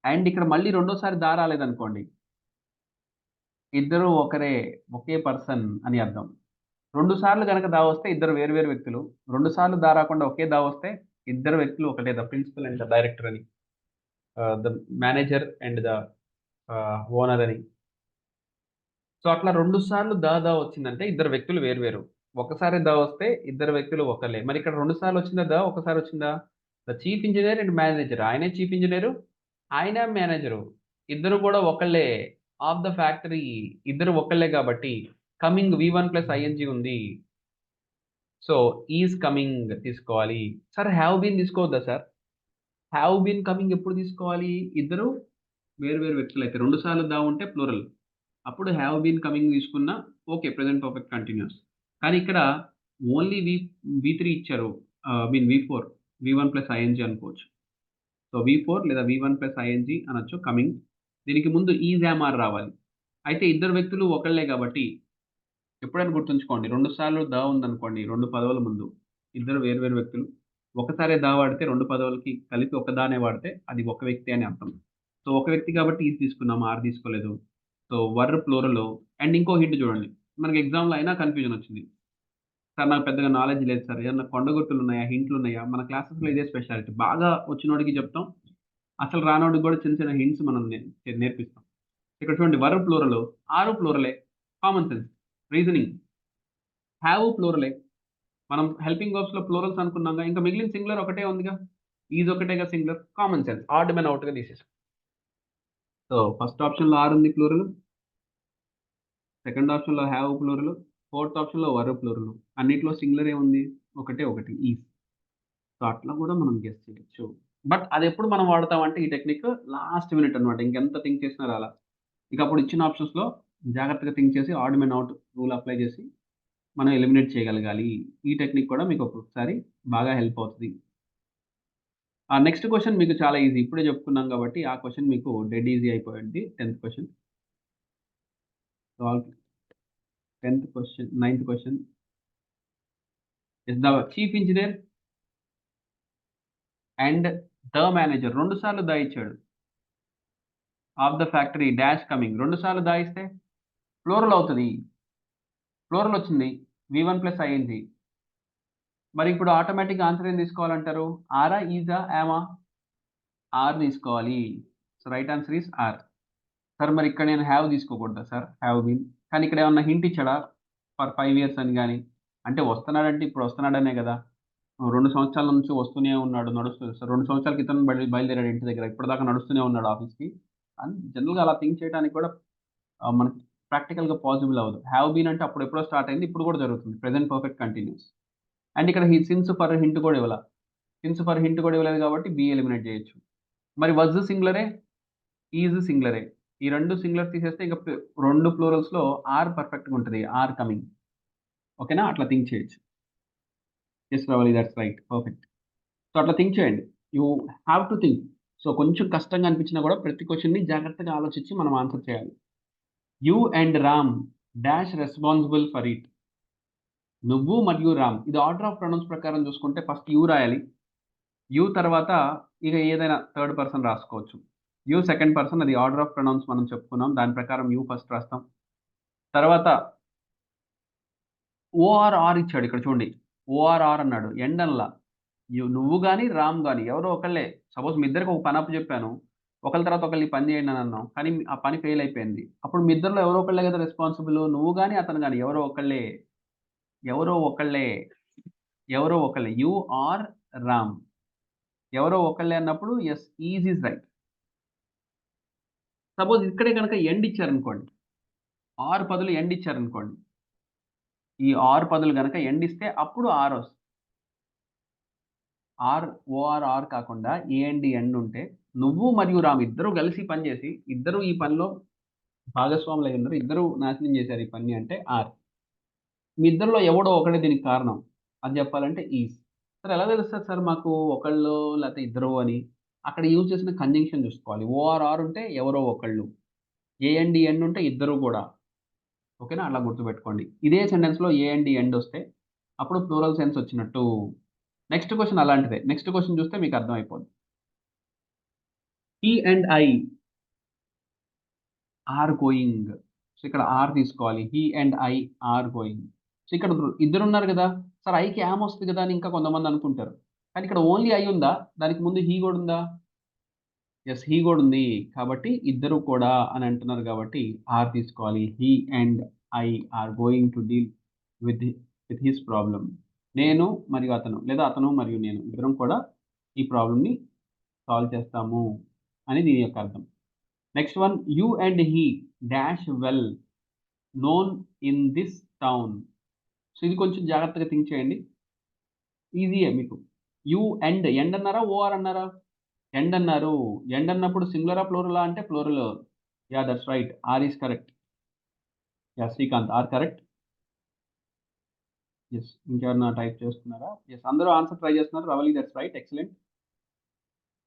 A: అండ్ ఇక్కడ మళ్ళీ రెండోసారి దా రాలేదనుకోండి, ఇద్దరు ఒకరే, ఒకే పర్సన్ అని అర్థం. 2 సార్లు గనక దా వస్తే ఇద్దరు వేరు వేరు వ్యక్తులు. 2 సార్లు దా రాకుండా ఒకే దా వస్తే ఇద్దరు వ్యక్తులు ఒకటే. The principal and the director అని. The manager and the owner అని. సో, అట్లా 2 సార్లు దా దా వచ్చిందంటే ఇద్దరు వ్యక్తులు వేరు వేరు. ఒక్కసారి దా వస్తే ఇద్దరు వ్యక్తులు ఒకళ్ళే. మరి ఇక్కడ 2 సార్లు వచ్చిందా దా? ఒకసారి వచ్చిందా? The chief engineer and manager. ఆయనే చీఫ్ ఇంజినీరు, ఆయన మేనేజరు. ఇద్దరు కూడా ఒకళ్ళే. ఆఫ్ ద ఫ్యాక్టరీ ఇద్దరు ఒకళ్ళే కాబట్టి కమింగ్ V1+ing ఉంది. సో, ఈస్ కమింగ్ తీసుకోవాలి. సార్ హావ్ బీన్ తీసుకోవద్దా సార్? హావ్ బీన్ కమింగ్ ఎప్పుడు తీసుకోవాలి? ఇద్దరు వేరు వేరు వ్యక్తులైతే 2 సార్లు దా ఉంటే ప్లూరల్. అప్పుడు హావ్ బీన్ కమింగ్ తీసుకున్నా ఓకే. Present perfect continuous. కానీ ఇక్కడ ఓన్లీ V3 ఇచ్చారు. V4 V1+ing అనుకోవచ్చు. సో, V4 లేదా V1+ing అనొచ్చు కమింగ్. దీనికి ముందు ఈజ్, యామ్, ఆర్ రావాలి. అయితే ఇద్దరు వ్యక్తులు ఒకళ్ళే కాబట్టి ఎప్పుడైనా గుర్తుంచుకోండి. 2 సార్లు ద ఉందనుకోండి 2 పదవుల ముందు. ఇద్దరు వేరు వేరు వ్యక్తులు. ఒకసారే ద వాడితే 2 పదవులకి కలిపి ఒక దానే వాడితే అది ఒక వ్యక్తి అని అర్థం. సో, ఒక వ్యక్తి కాబట్టి ఈజ్ తీసుకున్నాం. ఆర్ తీసుకోలేదు. So, were plural. అండ్ ఇంకో హింట్ చూడండి. మనకి ఎగ్జామ్‌లో అయినా కన్‌ఫ్యూజన్ వచ్చింది. సార్ నాకు పెద్దగా నాలెడ్జ్ లేదు సార్. ఏమన్నా కొండ గుర్తులున్నాయా? హింట్లున్నాయా? మన క్లాసెస్‌లో ఇదే స్పెషాలిటీ. బాగా వచ్చినోడికి చెప్తాం. అసలు రానోడికి కూడా చిన్న చిన్న హింట్స్ మనం నేర్పిస్తాం. ఇక్కడ చూడండి వర్ ప్లూరల్, ఆరు ప్లూరలే. Common sense. రీజనింగ్. హావ్ ప్లూరలే. మనం హెల్పింగ్ వర్బ్స్‌లో ప్లూరల్స్ అనుకున్నాంగా. ఇంకా మిగిలిన సింగులర్ ఒకటే ఉందిగా. ఈజ్ ఒకటేగా singular. Common sense. Odd man ఔట్‌గా తీసేసాం. సో, ఫస్ట్ ఆప్షన్‌లో ఆర్ ఉంది ప్లూరల్. సెకండ్ ఆప్షన్‌లో హావ్ ప్లూరల్. ఫోర్త్ ఆప్షన్‌లో వర్ ప్లూరల్. అన్నిట్లో సింగులర్ ఏముంది? ఒకటే ఒకటి ఈజ్. సో, అట్లా కూడా మనం గెస్ చేయొచ్చు. బట్ అదెప్పుడు మనం వాడతామంటే ఈ టెక్నిక్ లాస్ట్ మినిట్ అన్నమాట. ఇంకెంత థింక్ చేసినా రాలా. ఇక అప్పుడు ఇచ్చిన ఆప్షన్స్‌లో జాగ్రత్తగా థింక్ చేసి odd man out rule apply చేసి మనం ఎలిమినేట్ చేయగలగాలి. ఈ టెక్నిక్ కూడా మీకు ఒక్కొక్కసారి బాగా హెల్ప్ అవుతది. నెక్స్ట్ క్వెషన్ మీకు చాలా ఈజీ. ఇప్పుడే చెప్పుకున్నాం కాబట్టి ఆ క్వెషన్ మీకు డెడ్ ఈజీ అయిపోయింది. 10థ్ క్వెషన్. సాల్వ్ 10థ్ question, ninth question. Is the chief engineer and the manager 2 సార్లు ద ఇచ్చాడు. Of the factory dash coming 2 సార్లు ద ఇస్తే ప్లూరల్ అవుతది. ప్లూరల్ వచ్చింది. V1+ing. మరి ఇప్పుడు ఆటోమేటిక్‌గా ఆన్సర్ ఏం తీసుకోవాలంటారు? ఆరా? ఈజా? యామా? ఆర్ తీసుకోవాలి. So, right answer is are. Sir మరి ఇక్కడ నేను హావ్ తీసుకోకూడదా సార్? Have been. కానీ ఇక్కడ ఏమన్నా హింట్ ఇచ్చాడా? ఫర్ 5 ఇయర్స్ అని గాని. అంటే వస్తున్నాడంటే ఇప్పుడు వస్తున్నాడనే గదా! 2 సంవత్సరాల నుంచి వస్తూనే ఉన్నాడు. నడుస్తుంది సార్. 2 సంవత్సరాల క్రితం బయలుదేరాడు ఇంటి దగ్గర. ఇప్పటిదాకా నడుస్తూనే ఉన్నాడు ఆఫీస్‌కి. అని జనరల్‌గా అలా థింక్ చేయడానికి కూడా మనకి ప్రాక్టికల్‌గా పాసిబుల్ అవ్వదు. హావ్ బీన్ అంటే అప్పుడెప్పుడో స్టార్ట్ అయింది. ఇప్పుడు కూడా జరుగుతుంది. Present perfect continuous. అండ్ ఇక్కడ సిన్స్ ఫర్ హింట్ కూడా ఇవ్వలా. సిన్స్ ఫర్ హింట్ కూడా ఇవ్వలేదు కాబట్టి బి ఎలిమినేట్ చేయొచ్చు. మరి వజ్ సింగులరే, ఈజ్ సింగులరే. ఈ 2 సింగులర్ తీసేస్తే ఇక 2 ప్లూరల్స్‌లో ఆర్ పర్ఫెక్ట్‌గా ఉంటది. Are coming. ఓకేనా? అట్లా థింక్ చేయొచ్చు. Yes Ravali thoughts right. Perfect. So, అట్లా థింక్ చేయండి. You have to think. So, కొంచెం కష్టంగా అనిపించినా కూడా ప్రతి క్వెషన్‌ని జాగ్రత్తగా ఆలోచించి మనం ఆన్సర్ చేయాలి. You and Ram dash responsible for it. నువ్వు మరియు రామ్. ఇది ఆర్డర్ ఆఫ్ ప్రొనౌన్స్ ప్రకారం చూసుకుంటే ఫస్ట్ యూ రాయాలి. యూ తర్వాత ఇక ఏదైనా థర్డ్ పర్సన్ రాసుకోవచ్చు. యూ సెకండ్ పర్సన్, అది ఆర్డర్ ఆఫ్ ప్రొనౌన్స్ మనం చెప్పుకున్నాం. దాని ప్రకారం యూ ఫస్ట్ రాస్తాం. తర్వాత ఓఆర్ఆర్ ఇచ్చాడు ఇక్కడ చూడండి. ఓఆర్ఆర్ అన్నాడు. ఎండ్ అనలా. నువ్వు గాని, రామ్ గాని ఎవరో ఒకళ్ళే. సపోజ్ మీ ఇద్దరికి ఒక పని అప్పజెప్పాను. ఒకళ్ళ తర్వాత ఒకళ్ళు ఈ పని చేయండి అని అన్నాం. కానీ ఆ పని ఫెయిల్ అయిపోయింది. అప్పుడు మీ ఇద్దరిలో ఎవరో ఒకళ్ళే కదా రెస్పాన్సిబుల్. నువ్వు గాని, అతను గాని ఎవరో ఒకళ్ళే. ఎవరో ఒకళ్ళే. ఎవరో ఒకళ్ళే. You are Ram. ఎవరో ఒకళ్ళే అన్నప్పుడు యెస్ ఈజ్ రైట్. సపోజ్ ఇక్కడే గనక ఎండ్ ఇచ్చారనుకోండి. ఆర్ బదులు ఎండ్ ఇచ్చారనుకోండి. ఈ ఆర్ బదులు గనక ఎండ్ ఇస్తే అప్పుడు ఆర్ ఆర్ ఓఆర్ కాకుండా ఏ అండ్ ఎండ్ ఉంటే నువ్వు మరియు రామ్ ఇద్దరు కలిసి పని చేసి ఇద్దరు ఈ పనిలో భాగస్వాములు అయి ఉన్నారు, ఇద్దరు నాశనం చేశారు ఈ పని అంటే ఆర్. మీ ఇద్దరిలో ఎవడో ఒకడే దీనికి కారణం. అది చెప్పాలంటే ఈజ్. సార్ ఎలా తెలుస్తది సార్ మాకు ఒకళ్ళు లేకపోతే ఇద్దరు అని? అక్కడ యూజ్ చేసిన కంజంక్షన్ చూసుకోవాలి. ఓఆర్ ఉంటే ఎవరో ఒకళ్ళు. ఏ అండ్ ఎండ్ ఉంటే ఇద్దరు కూడా. ఓకేనా? అలా గుర్తుపెట్టుకోండి. ఇదే సెంటెన్స్‌లో ఏ అండ్ ఎండ్ వస్తే అప్పుడు ప్లూరల్ సెన్స్ వచ్చినట్టు. నెక్స్ట్ క్వెషన్ అలాంటిదే. నెక్స్ట్ క్వెషన్ చూస్తే మీకు అర్థమైపోద్ది. He and I are going. So, ఇక్కడ ఆర్ తీసుకోవాలి. He and I are going. So, ఇక్కడ ఇద్దరున్నారు గదా! సార్ ఐకి యామ్ వస్తది గదా! అని ఇంకా కొంతమంది అనుకుంటారు. కానీ ఇక్కడ ఓన్లీ ఐ ఉందా? దానికి ముందు హి గూడా ఉందా? యెస్. హి గూడా ఉంది. కాబట్టి ఇద్దరు కూడా అని అంటున్నారు కాబట్టి ఆర్ తీసుకోవాలి. He and I are going to deal with with his problem. నేను మరియు అతను లేదా అతను మరియు నేను ఇద్దరం కూడా ఈ ప్రాబ్లమ్‌ని సాల్వ్ చేస్తాము అని దీని యొక్క అర్థం. Next one you and he dash well known in this town. So, ఇది కొంచెం జాగ్రత్తగా థింక్ చేయండి. ఈజీయే మీకు. యూ ఎండ్ అన్నారా? ఓఆర్ అన్నారా? ఎండ్ అన్నారు. ఎండ్ అన్నప్పుడు సింగులరా? ప్లూరలా? అంటే plural. Yeah! That's right. Are is correct. Yeah! Srikanth are correct. Yes. ఇంకెవరైనా టైప్ చేస్తున్నారా? యెస్. అందరూ ఆన్సర్ ట్రై చేస్తున్నారు. Ravali that's right. Excellent.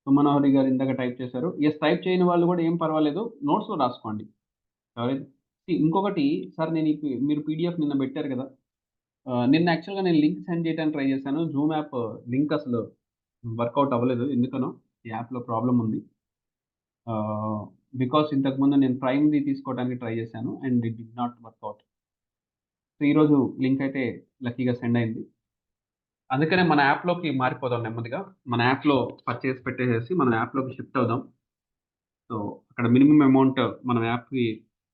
A: Sumanohari గారు ఇందాక టైప్ చేశారు. యెస్. టైప్ చేయని వాళ్ళు కూడా ఏం పర్వాలేదు. నోట్స్‌లో రాసుకోండి. ఎవరైతే ఇంకొకటి సార్ నేను మీరు పీడీఎఫ్ నిన్న పెట్టారు కదా! నిన్న యాక్చువల్‌గా నేను లింక్ సెండ్ చేయడానికి ట్రై చేశాను. జూమ్ యాప్ లింక్ అసలు వర్కౌట్ అవ్వలేదు. ఎందుకనో ఈ యాప్‌లో ప్రాబ్లమ్ ఉంది. బికాజ్ ఇంతకుముందు నేను ప్రైమ్‌ది తీసుకోవడానికి ట్రై చేశాను and it did not work out. So, ఈరోజు లింక్ అయితే లక్కీగా సెండ్ అయింది. అందుకనే మన యాప్‌లోకి మారిపోదాం నెమ్మదిగా. మన యాప్‌లో పర్చేస్ పెట్టేసేసి మన యాప్‌లోకి షిఫ్ట్ అవుదాం. సో, అక్కడ మినిమమ్ అమౌంట్ మనం యాప్‌కి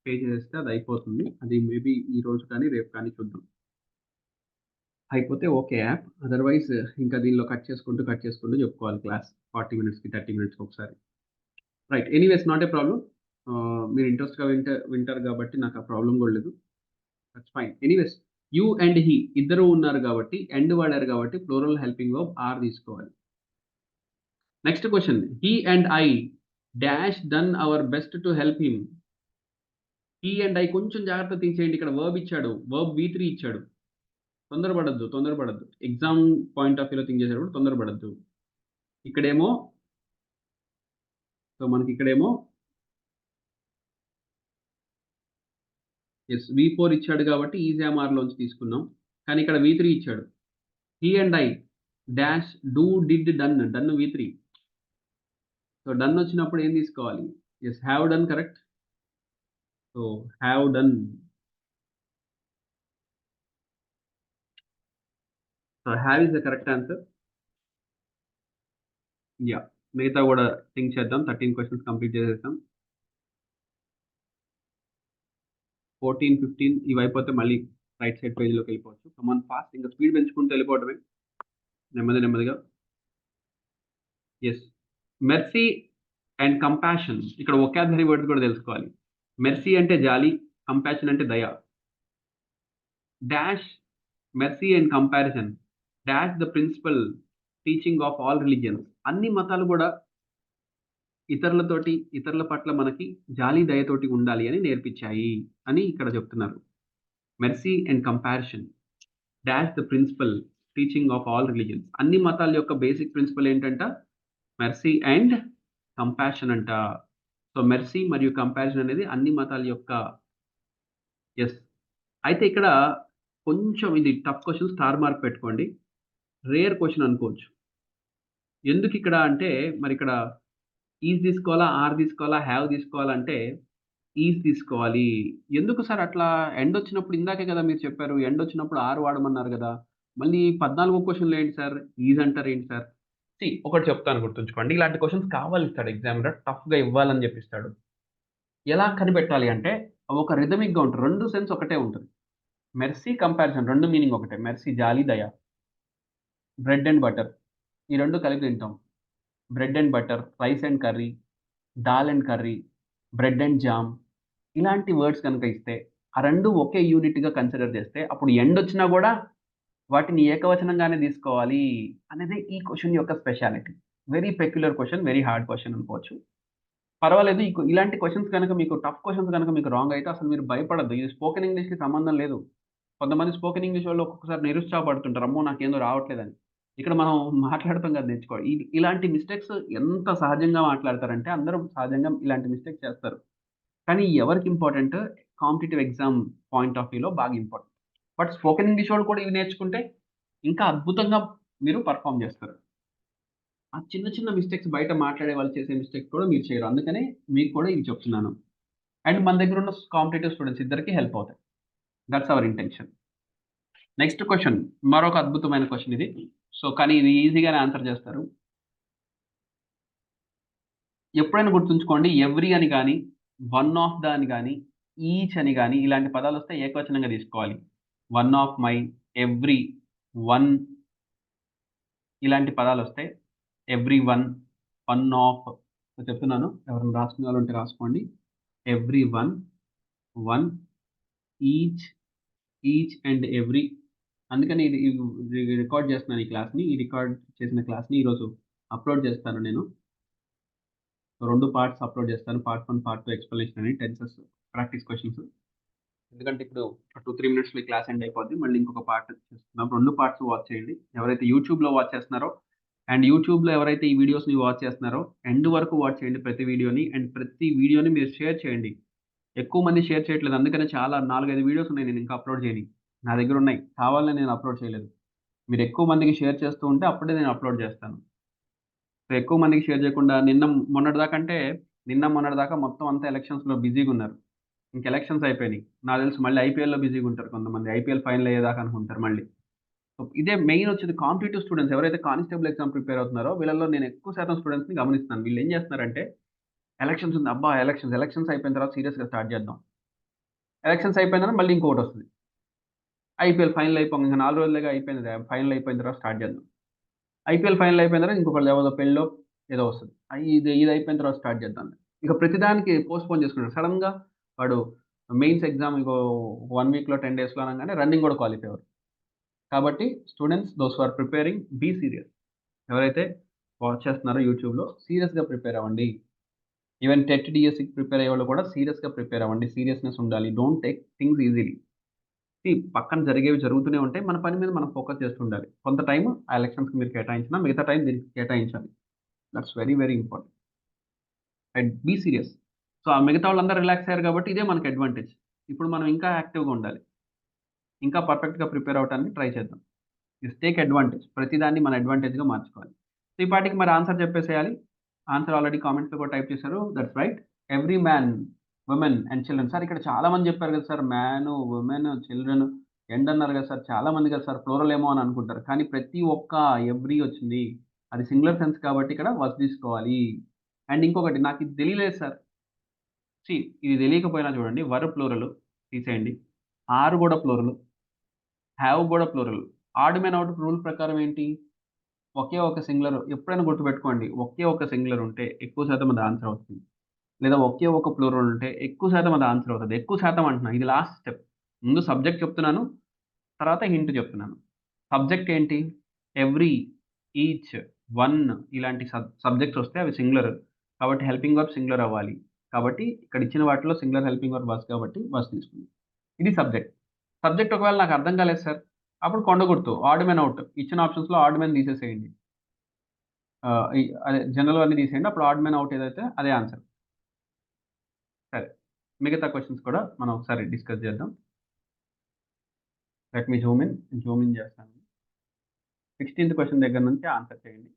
A: పే చేసేస్తే అది అయిపోతుంది. అది మేబీ ఈరోజు కానీ, రేపు కానీ చూద్దాం. అయిపోతే ఓకే యాప్. అదర్‌వైజ్ ఇంకా దీనిలో కట్ చేసుకుంటూ చెప్పుకోవాలి క్లాస్. 40 మినిట్స్‌కి, 30 మినిట్స్‌కి ఒకసారి. Right. Anyways not a problem. మీరు ఇంట్రెస్ట్‌గా వింటారు కాబట్టి నాకు ఆ ప్రాబ్లమ్ కూడా లేదు. That's fine. Anyways you and హి ఇద్దరు ఉన్నారు కాబట్టి, అండ్ వాడారు కాబట్టి ప్లూరల్ హెల్పింగ్ వర్బ్ ఆర్ తీసుకోవాలి. Next question. He and I dash done our best to help him. He and I కొంచెం జాగ్రత్తగా థింక్ చేయండి. ఇక్కడ వర్బ్ ఇచ్చాడు. వర్బ్ V3 ఇచ్చాడు. తొందరపడొద్దు. ఎగ్జామ్ పాయింట్ ఆఫ్ వ్యూలో థింక్ చేసేటప్పుడు తొందరపడొద్దు. ఇక్కడేమో మనకిక్కడేమో యెస్. V4 ఇచ్చాడు కాబట్టి ఈజామార్‌లోంచి తీసుకున్నాం. కానీ ఇక్కడ V3 ఇచ్చాడు. He and I dash do did done V3. So, done వచ్చినప్పుడు ఏం తీసుకోవాలి? Yes. Have done correct. So, have done. So, have is the correct answer. Yeah! మిగతా గూడా థింక్ చేద్దాం. 13 క్వెషన్స్ కంప్లీట్ చేసేసాం. 14, 15 ఇవైపోతే మళ్ళీ రైట్ సైడ్ పేజ్‌లోకెళ్ళిపోవచ్చు. కమ్ ఆన్ ఫాస్ట్ ఇంక స్పీడ్ పెంచుకుంటూ వెళ్ళిపోవడమే. నెమ్మదిగా. యెస్. మెర్సీ అండ్ కంపాషన్ ఇక్కడ వొకాబులరీ వర్డ్స్ కూడా తెలుసుకోవాలి. మెర్సీ అంటే జాలి, కంపాషన్ అంటే దయ. Dash mercy and comparison dash the principal teaching of all religions. అన్ని మతాలు కూడా ఇతరుల పట్ల మనకి జాలి, దయతోటి ఉండాలి అని నేర్పించాయి అని ఇక్కడ చెప్తున్నారు. Mercy and comparison dash the principal teaching of all religions. అన్ని మతాల యొక్క బేసిక్ ప్రిన్సిపల్ ఏంటంట? మెర్సీ అండ్ కంపాషన్ అంట. సో, మెర్సీ మరియు కంపారిజన్ అనేది అన్ని మతాల యొక్క యెస్. అయితే ఇక్కడ కొంచెం ఇది టఫ్ క్వెషన్ స్టార్ మార్క్ పెట్టుకోండి. రేర్ క్వెషన్ అనుకోవచ్చు. ఎందుకిక్కడ అంటే మరిక్కడ ఈజ్ తీసుకోవాలా? ఆర్ తీసుకోవాలా? హావ్ తీసుకోవాలా? అంటే ఈజ్ తీసుకోవాలి. ఎందుకు సార్ అట్లా? ఎండొచ్చినప్పుడు ఇందాకే కదా మీరు చెప్పారు. ఎండొచ్చినప్పుడు ఆర్ వాడమన్నారు గదా! మళ్ళీ 14 క్వెషన్‌లో ఏంటి సార్? Is అంటారేంటి sir? ఒకటి చెప్తాను గుర్తుంచుకోండి. ఇలాంటి క్వెషన్స్ కావాలిస్తాడు ఎగ్జామినర్. టఫ్‌గా ఇవ్వాలని జెప్పిస్తాడు. ఎలా కనిపెట్టాలి అంటే ఒక రిథమిక్‌గా ఉంటది. 2 సెన్స్ ఒకటే ఉంటది. మెర్సీ, కంపారిజన్ 2 మీనింగ్ ఒకటే. మెర్సీ జాలి, దయ. బ్రెడ్ అండ్ బటర్ ఈ 2 కలిపి తింటాం. Bread and butter, rice and curry, dal and curry, bread and jam ఇలాంటి వర్డ్స్ గనుక ఇస్తే, ఆ 2 ఒకే యూనిట్‌గా కన్సిడర్ చేస్తే అప్పుడు ఎండొచ్చినా గూడా వాటిని ఏకవచనంగానే తీసుకోవాలి అనేది ఈ క్వెషన్ యొక్క speciality. Very peculiar question, very hard question అనుకోవచ్చు. పర్వాలేదు. ఇలాంటి క్వెషన్స్ గనక మీకు టఫ్ క్వెషన్స్ గనక మీకు రాంగ్ అయితే అసలు మీరు భయపడొద్దు. ఇది స్పోకెన్ ఇంగ్లీష్‌కి సంబంధం లేదు. కొంతమంది స్పోకెన్ ఇంగ్లీష్ వాళ్ళు ఒక్కొక్కసారి నిరుత్సాహపడుతుంటారు. అమ్మో! నాకేందో రావట్లేదని. ఇక్కడ మనం మాట్లాడటం కాదు నేర్చుకోవాలి. ఇలాంటి మిస్టేక్స్ ఎంత సహజంగా మాట్లాడతారంటే అందరూ సహజంగా ఇలాంటి మిస్టేక్స్ చేస్తారు. కానీ ఎవరికి important competitive exam point of వ్యూలో బాగా ఇంపార్టెంట్. బట్ స్పోకెన్ ఇంగ్లీష్ వాళ్ళు కూడా ఇవి నేర్చుకుంటే ఇంకా అద్భుతంగా మీరు పెర్ఫార్మ్ చేస్తారు. ఆ చిన్న చిన్న మిస్టేక్స్ బయట మాట్లాడే వాళ్ళు చేసే మిస్టేక్స్ కూడా మీరు చేయరు. అందుకనే మీకు కూడా ఇవి చెప్తున్నాను. అండ్ మన దగ్గర ఉన్న కాంపిటీటివ్ స్టూడెంట్స్ ఇద్దరికీ హెల్ప్ అవుతాయి. That's our intention. Next question మరొక అద్భుతమైన క్వెషన్ ఇది. సో, కానీ ఇది ఈజీగానే ఆన్సర్ చేస్తారు. ఎప్పుడైనా గుర్తుంచుకోండి ఎవ్రి అని గాని, వన్ ఆఫ్ ద అని గాని, ఈచ్ అని గాని ఇలాంటి పదాలొస్తే ఏకవచనంగా తీసుకోవాలి. One of my, every, one ఇలాంటి పదాలొస్తే ఎవ్రీ వన్, వన్ ఆఫ్ చెప్తున్నాను. ఎవరైనా రాసుకునే వాళ్ళుంటే రాసుకోండి. Every one, one, each, each and every. అందుకని ఇది రికార్డ్ చేస్తున్నాను ఈ క్లాస్‌ని. ఈ రికార్డ్ చేసిన క్లాస్‌ని ఈరోజు అప్‌లోడ్ చేస్తాను నేను. 2 పార్ట్స్ అప్‌లోడ్ చేస్తాను. పార్ట్ 1, పార్ట్ 2 ఎక్స్‌ప్లనేషన్ అని టెన్సెస్ ప్రాక్టీస్ క్వెషన్స్. ఎందుకంటే ఇప్పుడు 2, 3 మినిట్స్‌లో ఈ క్లాస్ ఎండ్ అయిపోద్ది. మళ్ళీ ఇంకొక పార్ట్ చేస్తున్నాం. 2 పార్ట్స్ వాచ్ చేయండి. ఎవరైతే యూట్యూబ్‌లో వాచ్ చేస్తున్నారో అండ్ యూట్యూబ్‌లో ఎవరైతే ఈ వీడియోస్‌ని వాచ్ చేస్తున్నారో ఎండ్ వరకు వాచ్ చేయండి ప్రతి వీడియోని. అండ్ ప్రతి వీడియోని మీరు షేర్ చేయండి. ఎక్కువ మంది షేర్ చేయట్లేదు. అందుకనే చాలా 4, 5 వీడియోస్ ఉన్నాయి నేను ఇంకా అప్‌లోడ్ చేయనియి. నా దగ్గరున్నాయి. కావాలని నేను అప్‌లోడ్ చేయలేదు. మీరు ఎక్కువ మందికి షేర్ చేస్తూ ఉంటే అప్పుడే నేను అప్‌లోడ్ చేస్తాను. సో, ఎక్కువ మందికి షేర్ చేయకుండా మొన్నటిదాకా అంటే మొన్నటిదాకా మొత్తం అంతా ఎలక్షన్స్‌లో బిజీగున్నారు. ఇంక ఎలక్షన్స్ అయిపోయినాయి. నాకు తెలిసి మళ్ళీ ఐపీఎల్‌లో బిజీగుంటారు కొంతమంది. ఐపీఎల్ ఫైనల్ అయ్యేదాకా అనుకుంటారు మళ్ళీ. సో, ఇదే మెయిన్ వచ్చేది కాంపిటీటివ్ స్టూడెంట్స్ ఎవరైతే కానిస్టేబుల్ ఎగ్జామ్ ప్రిపేర్ అవుతున్నారో వీళ్ళలో నేను ఎక్కువ శాతం స్టూడెంట్స్‌ని గమనిస్తున్నాను. వీళ్ళేం చేస్తున్నారంటే ఎలక్షన్స్ ఉంది. అబ్బా! ఎలక్షన్స్ అయిపోయిన తర్వాత సీరియస్‌గా స్టార్ట్ చేద్దాం. ఎలక్షన్స్ అయిపోయిన తర్వాత మళ్ళీ ఇంకొకటొస్తది. ఐపీఎల్ ఫైనల్ అయిపోంగా ఇంక 4 రోజులేగా అయిపోయిందిగా ఫైనల్ అయిపోయిన తర్వాత స్టార్ట్ చేద్దాం. ఐపీఎల్ ఫైనల్ అయిపోయిన తర్వాత ఇంకొకళ్ళది ఎవరిదో పెళ్ళో ఏదో వస్తది. ఇది అయిపోయిన తర్వాత స్టార్ట్ చేద్దాం. ఇక ప్రతిదానికి పోస్ట్‌పోన్ చేసుకుంటాడు. సడెన్‌గా వాడు మెయిన్స్ ఎగ్జామ్ ఇంకో 1 వీక్‌లో, 10 డేస్‌లో అనంగానే రన్నింగ్ కూడా క్వాలిఫై అవ్వరు. కాబట్టి students those who are preparing be serious. ఎవరైతే వాచ్ చేస్తున్నారో యూట్యూబ్‌లో సీరియస్‌గా ప్రిపేర్ అవ్వండి. ఈవెన్ టెట్, డీఎస్‌కి ప్రిపేర్ అయ్యేవాళ్ళు కూడా సీరియస్‌గా ప్రిపేర్ అవ్వండి. సీరియస్‌నెస్ ఉండాలి. Don't take things easily. పక్కన జరిగేవి జరుగుతూనే ఉంటాయి. మన పని మీద మనం ఫోకస్ చేస్తుండాలి. కొంత టైము ఆ ఎలక్షన్స్‌కి మీరు కేటాయించినా, మిగతా టైం దీనికి కేటాయించాలి. That's very, very important. And be serious. So, ఆ మిగతా వాళ్ళందరూ రిలాక్స్ అయ్యారు కాబట్టి ఇదే మనకి అడ్వాంటేజ్. ఇప్పుడు మనం ఇంకా యాక్టివ్‌గా ఉండాలి. ఇంకా పర్ఫెక్ట్‌గా ప్రిపేర్ అవ్వటానికి ట్రై చేద్దాం. Take advantage. ప్రతిదాన్ని మన అడ్వాంటేజ్‌గా మార్చుకోవాలి. సో, ఈ పాటికి మరి ఆన్సర్ చెప్పేసేయాలి. ఆన్సర్ ఆల్రెడీ కామెంట్స్‌లో కూడా టైప్ చేశారు. That's right. Every man, women and children. Sir ఇక్కడ చాలా మంది చెప్పారు కదా sir! Man, women, children, end అన్నారు కదా సార్! చాలా మంది కదా సార్! ప్లూరల్ ఏమో అని అనుకుంటారు. కానీ ప్రతి ఒక్క ఎవ్రీ వచ్చింది. అది సింగులర్ సెన్స్ కాబట్టి ఇక్కడ వాస్ తీసుకోవాలి. అండ్ ఇంకొకటి నాకిది తెలియలేదు సార్. ఇది తెలియకపోయినా చూడండి ప్లూరల్ తీసేయండి. ఆర్ గూడా ప్లూరల్. హావ్ గూడా plural. Odd man out rule ప్రకారం ఏంటి? ఒకే ఒక సింగులర్ ఎప్పుడైనా గుర్తుపెట్టుకోండి. ఒకే ఒక సింగులర్ ఉంటే ఎక్కువ శాతం అది ఆన్సర్ అవుతుంది. లేదా ఒకే ఒక ప్లూరల్ ఉంటే ఎక్కువ శాతం అది ఆన్సర్ అవుతది. ఎక్కువ శాతం అంటున్నా. ఇది లాస్ట్ స్టెప్. ముందు సబ్జెక్ట్ చెప్తున్నాను. తర్వాత హింట్ చెప్తున్నాను. సబ్జెక్ట్ ఏంటి? ఎవ్రీ, ఈచ్, వన్ ఇలాంటి సబ్జెక్ట్స్ వస్తే అవి సింగులర్. కాబట్టి హెల్పింగ్ వర్బ్ సింగులర్ అవ్వాలి. కాబట్టి ఇక్కడ ఇచ్చిన వాటిలో సింగులర్ హెల్పింగ్ వర్బ్ వాస్ కాబట్టి వాస్ తీసుకున్నాం. ఇది సబ్జెక్ట్. సబ్జెక్ట్ ఒకవేళ నాకు అర్థం కాలేదు సార్. అప్పుడు కొండ గుర్తు. Odd man out. ఇచ్చిన ఆప్షన్స్‌లో ఆడ్ మెన్ తీసేసేయండి. అదే జనరల్ అన్నీ తీసేయండి. అప్పుడు ఆడ్ మెన్ ఔట్ ఏదైతే అదే ఆన్సర్. సరే. మిగతా క్వెషన్స్ కూడా మనం ఒకసారి డిస్కస్ చేద్దాం. లెట్ మీ జూమ్ ఇన్ చేస్తాను. 16థ్ క్వెషన్ దగ్గర నుంచి ఆన్సర్ చేయండి.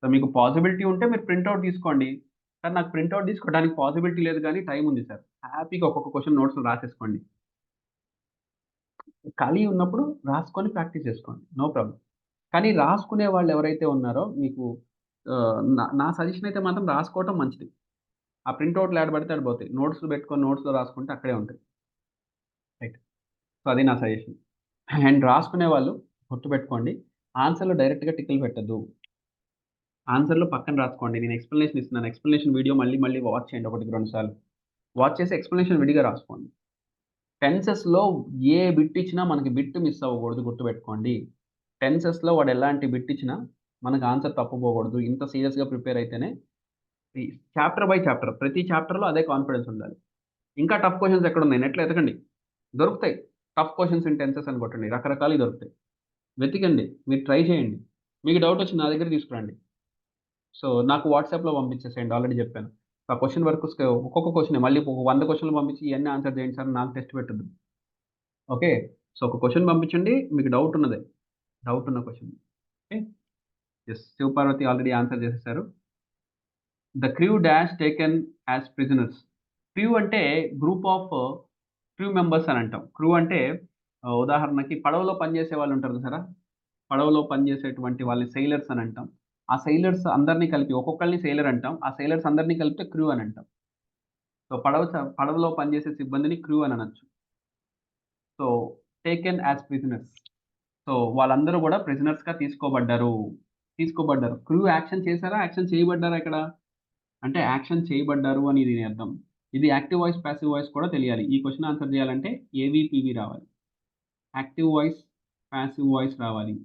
A: సో, మీకు పాసిబిలిటీ ఉంటే మీరు ప్రింట్ ఔట్ తీసుకోండి. సార్ నాకు ప్రింట్ ఔట్ తీసుకోవడానికి పాసిబిలిటీ లేదు గానీ టైమ్ ఉంది సార్. హ్యాపీగా ఒక్కొక్క క్వెషన్ నోట్స్‌లో రాసేసుకోండి. ఖాళీ ఉన్నప్పుడు రాసుకొని ప్రాక్టీస్ చేసుకోండి. No problem. కానీ రాసుకునే వాళ్ళు ఎవరైతే ఉన్నారో మీకు నా నా సజెషన్ అయితే మాత్రం రాసుకోవటం మంచిది. ఆ ప్రింట్ ఔట్‌లు ఏడ పడితే ఆడ పోతాయి. నోట్స్‌లో పెట్టుకొని నోట్స్‌లో రాసుకుంటే అక్కడే ఉంటాయి. రైట్. సో, అది నా సజెషన్. అండ్ రాసుకునే వాళ్ళు గుర్తుపెట్టుకోండి. ఆన్సర్‌లో డైరెక్ట్‌గా టిక్కులు పెట్టొద్దు. ఆన్సర్‌లో పక్కన రాసుకోండి. నేను ఎక్స్‌ప్లనేషన్ ఇస్తున్నాను. ఎక్స్‌ప్లనేషన్ వీడియో మళ్ళీ మళ్ళీ వాచ్ చేయండి ఒకటికి 2 సార్లు. వాచ్ చేసి ఎక్స్‌ప్లనేషన్ విడిగా రాసుకోండి. టెన్సెస్‌లో ఏ బిట్ ఇచ్చినా మనకి బిట్ మిస్ అవ్వకూడదు గుర్తుపెట్టుకోండి. టెన్సెస్‌లో వాడు ఎలాంటి బిట్ ఇచ్చినా మనకు ఆన్సర్ తప్పుపోకూడదు. ఇంత సీరియస్‌గా ప్రిపేర్ అయితేనే ఈ చాప్టర్ బై చాప్టర్ ప్రతి చాప్టర్‌లో అదే కాన్ఫిడెన్స్ ఉండాలి. ఇంకా టఫ్ క్వెషన్స్ ఎక్కడున్నాయి నెట్‌లో ఎతకండి. దొరుకుతాయి. టఫ్ క్వెషన్స్ ఇన్ టెన్సెస్ అని కొట్టండి. రకరకాలయి దొరుకుతాయి. వెతికండి. మీరు ట్రై చేయండి. మీకు డౌట్ వచ్చి నా దగ్గరికి తీసుకురండి. సో, నాకు వాట్సాప్‌లో పంపించేసేయండి. ఆల్రెడీ చెప్పాను. ఆ క్వెషన్ వరకు ఒక్కొక్క క్వెషనే మళ్ళీ ఒక 100 క్వెషన్‌లు పంపించి ఇయన్నీ ఆన్సర్ చేయండి సార్ నాకు టెస్ట్ పెట్టొద్దు. ఓకే. సో, ఒక క్వెషన్ పంపించండి. మీకు డౌట్ ఉన్నది. డౌట్ ఉన్న question. Okay. Yes. Shivaparvathi already answer చేసేసారు. The crew dash taken as prisoners. Crew అంటే గ్రూప్ ఆఫ్ క్రూ మెంబర్స్ అని అంటాం. క్రూ అంటే ఉదాహరణకి పడవలో పనిచేసే వాళ్ళు ఉంటారు చూసారా? పడవలో పనిచేసేటువంటి వాళ్ళని సెయిలర్స్ అని అంటాం. ఆ సెయిలర్స్ అందరిని కలిపి ఒక్కొక్కళ్ళని సెయిలర్ అంటాం. ఆ సెయిలర్స్ అందరిని కలిపితే క్రూ అని అంటాం. సో, పడవలో పనిచేసే సిబ్బందిని క్రూ అని అనొచ్చు. So, taken as prisoners. So, వాళ్ళందరూ గూడా ప్రిజనర్స్‌గా తీసుకోబడ్డారు. తీసుకోబడ్డారు. క్రూ యాక్షన్ చేసారా? యాక్షన్ చేయబడ్డారా ఇక్కడ? అంటే యాక్షన్ చేయబడ్డారు అని దీని అర్థం. ఇది యాక్టివ్ వాయిస్, పాసివ్ వాయిస్ కూడా తెలియాలి. ఈ క్వెషన్ ఆన్సర్ చేయాలంటే ఏవి, పీవీ రావాలి. యాక్టివ్ వాయిస్, పాసివ్ వాయిస్ రావాలి.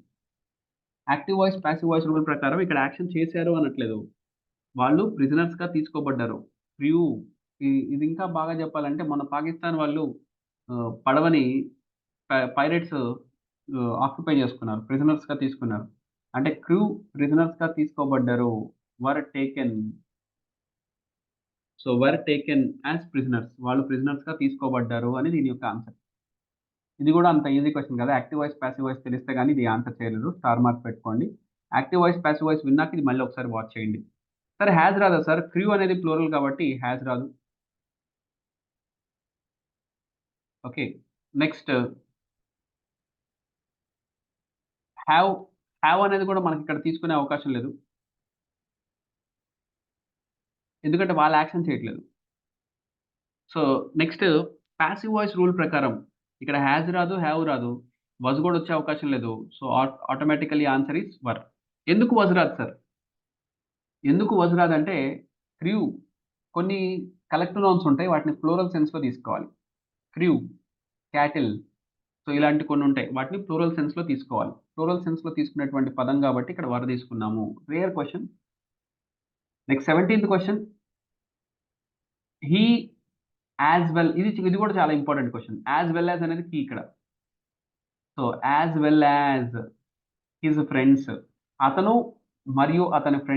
A: Active voice, passive voice rule ప్రకారం ఇక్కడ యాక్షన్ చేశారు అనట్లేదు. వాళ్ళు ప్రిజనర్స్‌గా తీసుకోబడ్డారు. క్రూ ఇది ఇంకా బాగా చెప్పాలంటే మన పాకిస్తాన్ వాళ్ళు పడవని పైరేట్స్ ఆక్యుపై చేసుకున్నారు. ప్రిజనర్స్‌గా తీసుకున్నారు. అంటే క్రూ ప్రిజనర్స్‌గా తీసుకోబడ్డారు. Were taken. So, were taken as prisoners. వాళ్ళు ప్రిజనర్స్‌గా తీసుకోబడ్డారు అని దీని యొక్క ఆన్సర్. ఇది గూడా అంత ఈజీ క్వెషన్ కాదు. యాక్టివ్ వాయిస్, పాసివ్ వాయిస్ తెలిస్తే గాని ఇది ఆన్సర్ చేయలేరు. స్టార్ మార్క్ పెట్టుకోండి. యాక్టివ్ వాయిస్, పాసివ్ వాయిస్ విన్నాక ఇది మళ్ళీ ఒకసారి వాచ్ చేయండి. సార్ హాస్ రాదా సార్? క్రూ అనేది ప్లూరల్ కాబట్టి హాస్ రాదు. ఓకే. నెక్స్ట్ హావ్, హావ్ అనేది కూడా మనకిక్కడ తీసుకునే అవకాశం లేదు. ఎందుకంటే వాళ్ళు యాక్షన్ చేయట్లేదు. So, next passive voice rule ప్రకారం ఇక్కడ హాస్ రాదు, హావ్ రాదు. వాస్ గూడా వచ్చే అవకాశం లేదు. సో, ఆటోమేటికల్లీ ఆన్సర్ ఈస్ వర్. ఎందుకు వాస్ రాదు సార్? ఎందుకు వాస్ రాదంటే క్రూ కొన్ని కలెక్టివ్ నౌన్స్ ఉంటాయి. వాటిని ప్లూరల్ సెన్స్‌లో తీసుకోవాలి. క్రూ, క్యాటిల్ సో, ఇలాంటి కొన్నుంటాయి. వాటిని ప్లూరల్ సెన్స్‌లో తీసుకోవాలి. ప్లూరల్ సెన్స్‌లో తీసుకునేటువంటి పదం కాబట్టి ఇక్కడ వర్ తీసుకున్నాము. Rare question. నెక్స్ట్ 17థ్ క్వెషన్. హి యాస్ వెల్ ఇది కూడా చాలా important question. As well as అనేది కీ ఇక్కడ. So, as well as his friends. అతను మరియు అతని ఫ్రెండ్స్